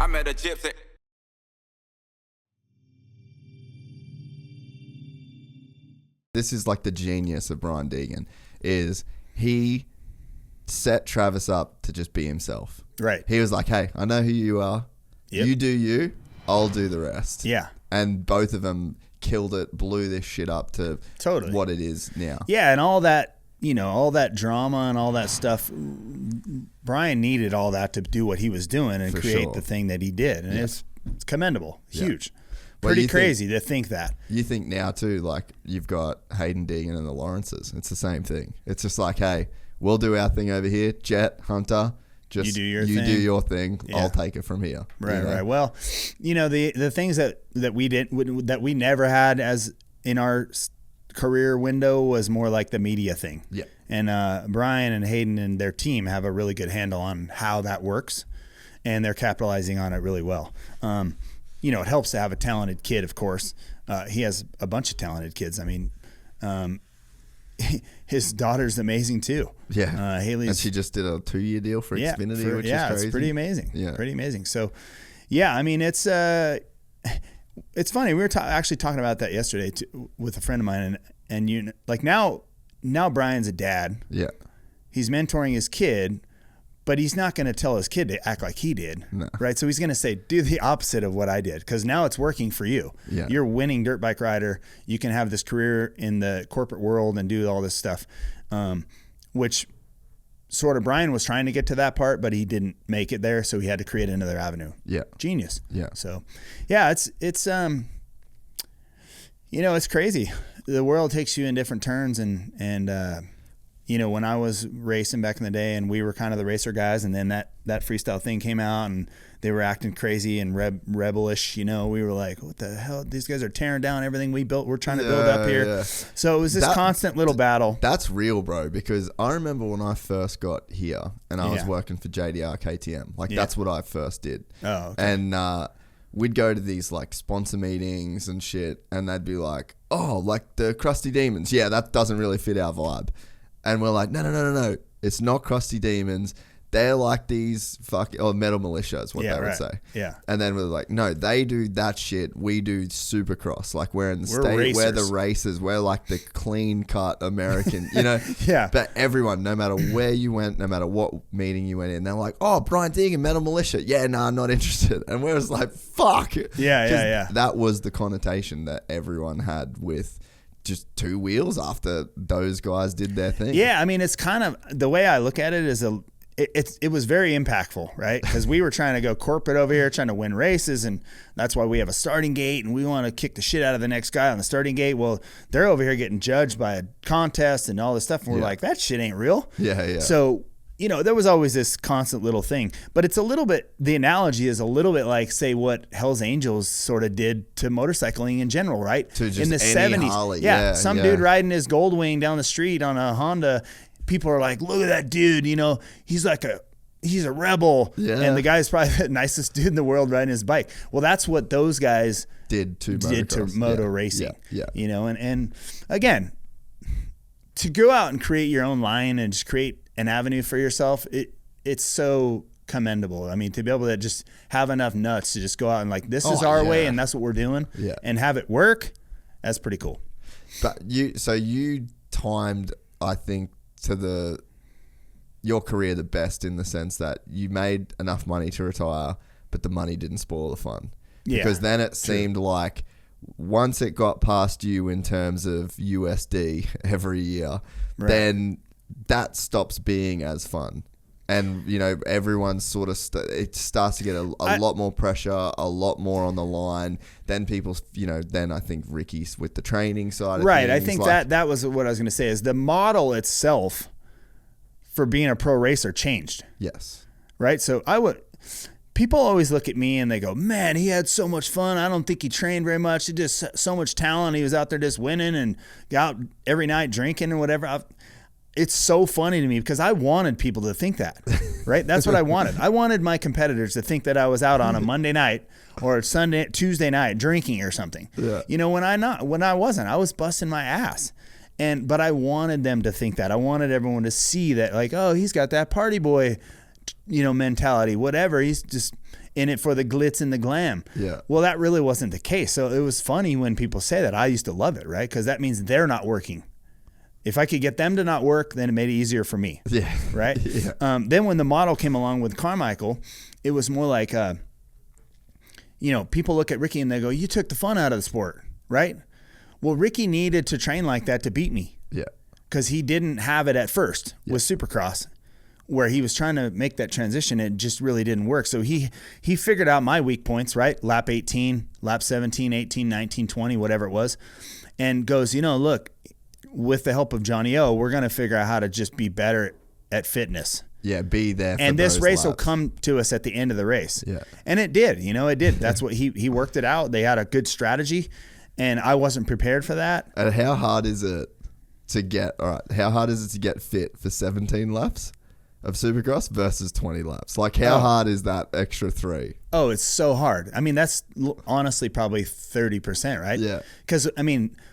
I met a Gypsy. This is like the genius of Brian Deegan, is he set Travis up to just be himself. Right. He was like, hey, I know who you are. Yep. You do you. I'll do the rest. Yeah. And both of them killed it, blew this shit up to what it is now. Yeah, and all that, you know, all that drama and all that stuff, Brian needed all that to do what he was doing and create the thing that he did. And it's commendable. Huge. Pretty crazy to think that. You think now too, like you've got Hayden Deegan and the Lawrences. It's the same thing. It's just like, hey, we'll do our thing over here. Jet, Hunter, just you do your thing. Yeah. I'll take it from here. Right, you know? Right. Well, you know, the things that we never had as in our career window was more like the media thing. Yeah. And Brian and Hayden and their team have a really good handle on how that works, and they're capitalizing on it really well. You know, it helps to have a talented kid, of course. He has a bunch of talented kids. I mean, his daughter's amazing too. Yeah. Haley's, and she just did a 2-year deal for Xfinity, which is crazy. It's pretty amazing. Yeah. Pretty amazing. So, yeah, I mean, it's funny. We were actually talking about that yesterday with a friend of mine, and you like now Brian's a dad. Yeah. He's mentoring his kid, but he's not going to tell his kid to act like he did, right? So he's going to say, do the opposite of what I did, because now it's working for you. Yeah. You're a winning dirt bike rider. You can have this career in the corporate world and do all this stuff, which sort of Brian was trying to get to that part, but he didn't make it there, so he had to create another avenue. Yeah. Genius. Yeah. So, yeah, it's you know, it's crazy. The world takes you in different turns, and you know, when I was racing back in the day and we were kind of the racer guys, and then that freestyle thing came out and they were acting crazy and rebellish, you know, we were like, what the hell? These guys are tearing down everything we built. We're trying to build up here. Yeah. So it was this constant little battle. That's real, bro, because I remember when I first got here and I was working for JDR KTM. Like, that's what I first did. Oh, okay. And we'd go to these like sponsor meetings and shit, and they'd be like, oh, like the CRUSTY Demons. Yeah, that doesn't really fit our vibe. And we're like, no. It's not CRUSTY Demons. They're like these metal militia is what they would say. Yeah. And then we're like, no, they do that shit. We do Supercross. Like we're in the state. Racers. We're the racers. We're like the clean cut American, you know? Yeah. But everyone, no matter where you went, no matter what meeting you went in, they're like, oh, Brian Deegan, metal militia. Yeah, no, I'm not interested. And we're just like, fuck. Yeah. That was the connotation that everyone had with just two wheels after those guys did their thing. Yeah, I mean, it's kind of, the way I look at it is it was very impactful, right? Because we were trying to go corporate over here, trying to win races, and that's why we have a starting gate, and we want to kick the shit out of the next guy on the starting gate. Well, they're over here getting judged by a contest and all this stuff, and we're like, that shit ain't real. Yeah. So, you know, there was always this constant little thing, but it's a little bit, the analogy is a little bit like, say, what Hell's Angels sort of did to motorcycling in general, right? To just in the 70s. Harley. Some dude riding his Goldwing down the street on a Honda, people are like, look at that dude, you know, he's a rebel. Yeah. And the guy's probably the nicest dude in the world riding his bike. Well, that's what those guys did to moto racing. Yeah. You know, and again, to go out and create your own line and just create an avenue for yourself, it's so commendable. I mean, to be able to just have enough nuts to just go out and like, this is our way and that's what we're doing, and have it work, that's pretty cool. But you timed, I think, to your career the best, in the sense that you made enough money to retire, but the money didn't spoil the fun. Because then it seemed like once it got past you in terms of USD every year, then that stops being as fun. And, you know, everyone sort of, it starts to get a lot more pressure, a lot more on the line. Then people, you know, then I think Ricky's with the training side of things. Right. I think like, that was what I was going to say, is the model itself for being a pro racer changed. Yes. Right. So people always look at me and they go, man, he had so much fun. I don't think he trained very much. He just so much talent. He was out there just winning and got out every night drinking and whatever. It's so funny to me because I wanted people to think that, right? That's what I wanted. I wanted my competitors to think that I was out on a Monday night or Tuesday night drinking or something. Yeah. You know, when I wasn't, I was busting my ass. But I wanted them to think that. I wanted everyone to see that, like, oh, he's got that party boy, you know, mentality, whatever. He's just, in it for the glitz and the glam. Yeah. Well, that really wasn't the case. So it was funny when people say that. I used to love it, right? Because that means they're not working. If I could get them to not work, then it made it easier for me. Yeah. Right? Yeah. Then when the model came along with Carmichael, it was more like, people look at Ricky and they go, you took the fun out of the sport, right? Well, Ricky needed to train like that to beat me. Yeah. Because he didn't have it at first with Supercross, where he was trying to make that transition. It just really didn't work. So he figured out my weak points, right? Lap 18, lap 17, 18, 19, 20, whatever it was, and goes, look, with the help of Johnny O, we're going to figure out how to just be better at fitness. Yeah, be there for and this those race laps. will come to us at the end of the race. Yeah. And it did. It did. That's what he worked it out. They had a good strategy, and I wasn't prepared for that. And how hard is it to get fit for 17 laps of Supercross versus 20 laps? Like, how hard is that extra 3? Oh, it's so hard. I mean, that's honestly probably 30%, right? Yeah. Because,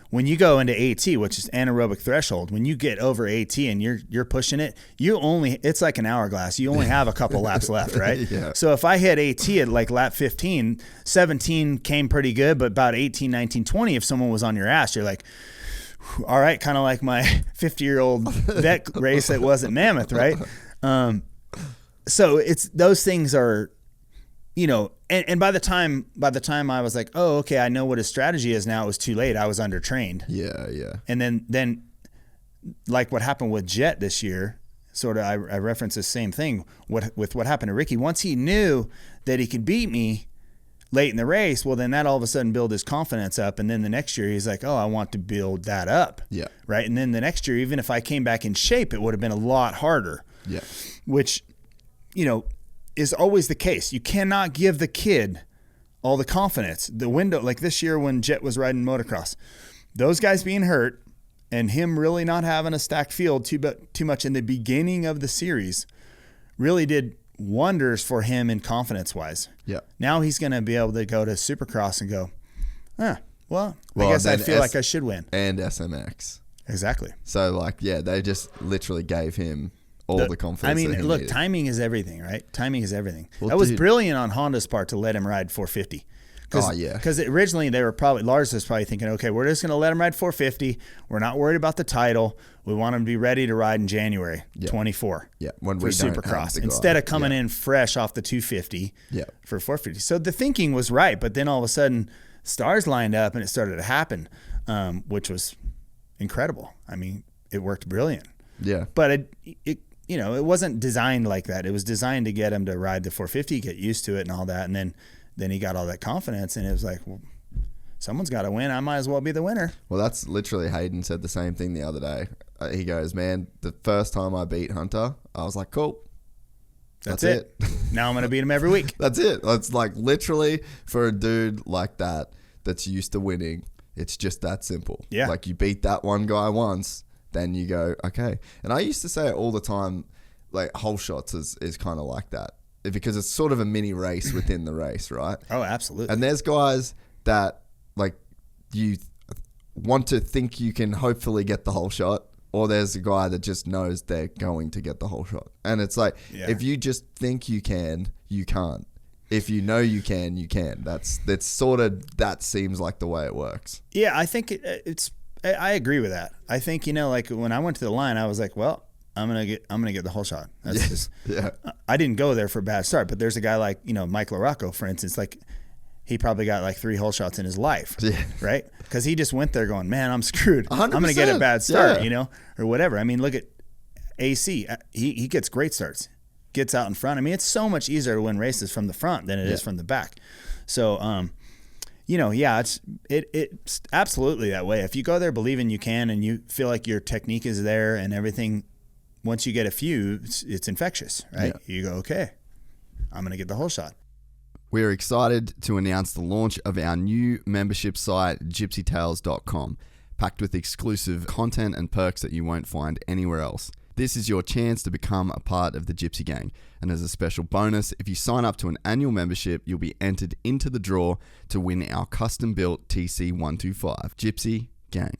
when you go into AT, which is anaerobic threshold, when you get over AT and you're pushing it, it's like an hourglass. You only have a couple laps left, right? Yeah. So if I hit AT at like lap 15, 17 came pretty good, but about 18, 19, 20, if someone was on your ass, you're like, all right, kind of like my 50-year-old vet race that wasn't Mammoth, right? So it's those things are, and by the time I was like, oh, okay, I know what his strategy is now, it was too late. I was undertrained. Yeah, yeah. And then like what happened with Jet this year, sort of I reference the same thing with what happened to Ricky. Once he knew that he could beat me late in the race, well, then that all of a sudden built his confidence up. And then the next year he's like, oh, I want to build that up. Yeah. Right. And then the next year, even if I came back in shape, it would have been a lot harder. Yeah. Which, is always the case. You cannot give the kid all the confidence. The window, like this year when Jet was riding motocross, those guys being hurt and him really not having a stacked field too much in the beginning of the series really did wonders for him in confidence-wise. Yeah. Now he's going to be able to go to Supercross and go, well, I guess I feel like I should win. And SMX. Exactly. So, they just literally gave him all the confidence. Look, timing is everything, right? Timing is everything. Well, that was brilliant on Honda's part to let him ride 450. Because originally they were Lars was probably thinking, okay, we're just going to let him ride 450. We're not worried about the title. We want him to be ready to ride in January 24. Yeah, when for we don't Supercross have instead of coming in fresh off the 250. Yeah. For 450. So the thinking was right, but then all of a sudden stars lined up and it started to happen, which was incredible. It worked brilliant. Yeah, but it wasn't designed like that. It was designed to get him to ride the 450, get used to it and all that. And then he got all that confidence and it was like, well, someone's got to win. I might as well be the winner. Well, that's literally Hayden said the same thing the other day. He goes, man, the first time I beat Hunter, I was like, cool. That's it. Now I'm going to beat him every week. That's it. It's like literally for a dude like that's used to winning, it's just that simple. Yeah. Like you beat that one guy once, then you go, okay. And I used to say it all the time, like whole shots is kind of like that because it's sort of a mini race within the race, right? Oh, absolutely. And there's guys that like you want to think you can hopefully get the whole shot, or there's a guy that just knows they're going to get the whole shot. And it's like, if you just think you can, you can't. If you know you can, you can. That's sort of, that seems like the way it works. Yeah, I think I agree with that. I think, like when I went to the line, I was like, well, I'm gonna get the whole shot. That's just I didn't go there for a bad start, but there's a guy like, Mike LaRocco, for instance, like he probably got like 3 whole shots in his life, right? Because he just went there going, man, I'm screwed. 100%, I'm gonna get a bad start, or whatever. Look at AC. He gets great starts, gets out in front. It's so much easier to win races from the front than it is from the back. So, it's absolutely that way. If you go there believing you can and you feel like your technique is there and everything, once you get a few, it's infectious, right? Yeah. You go, okay, I'm going to get the whole shot. We're excited to announce the launch of our new membership site, gypsytales.com, packed with exclusive content and perks that you won't find anywhere else. This is your chance to become a part of the Gypsy Gang. And as a special bonus, if you sign up to an annual membership, you'll be entered into the draw to win our custom-built TC125. Gypsy Gang.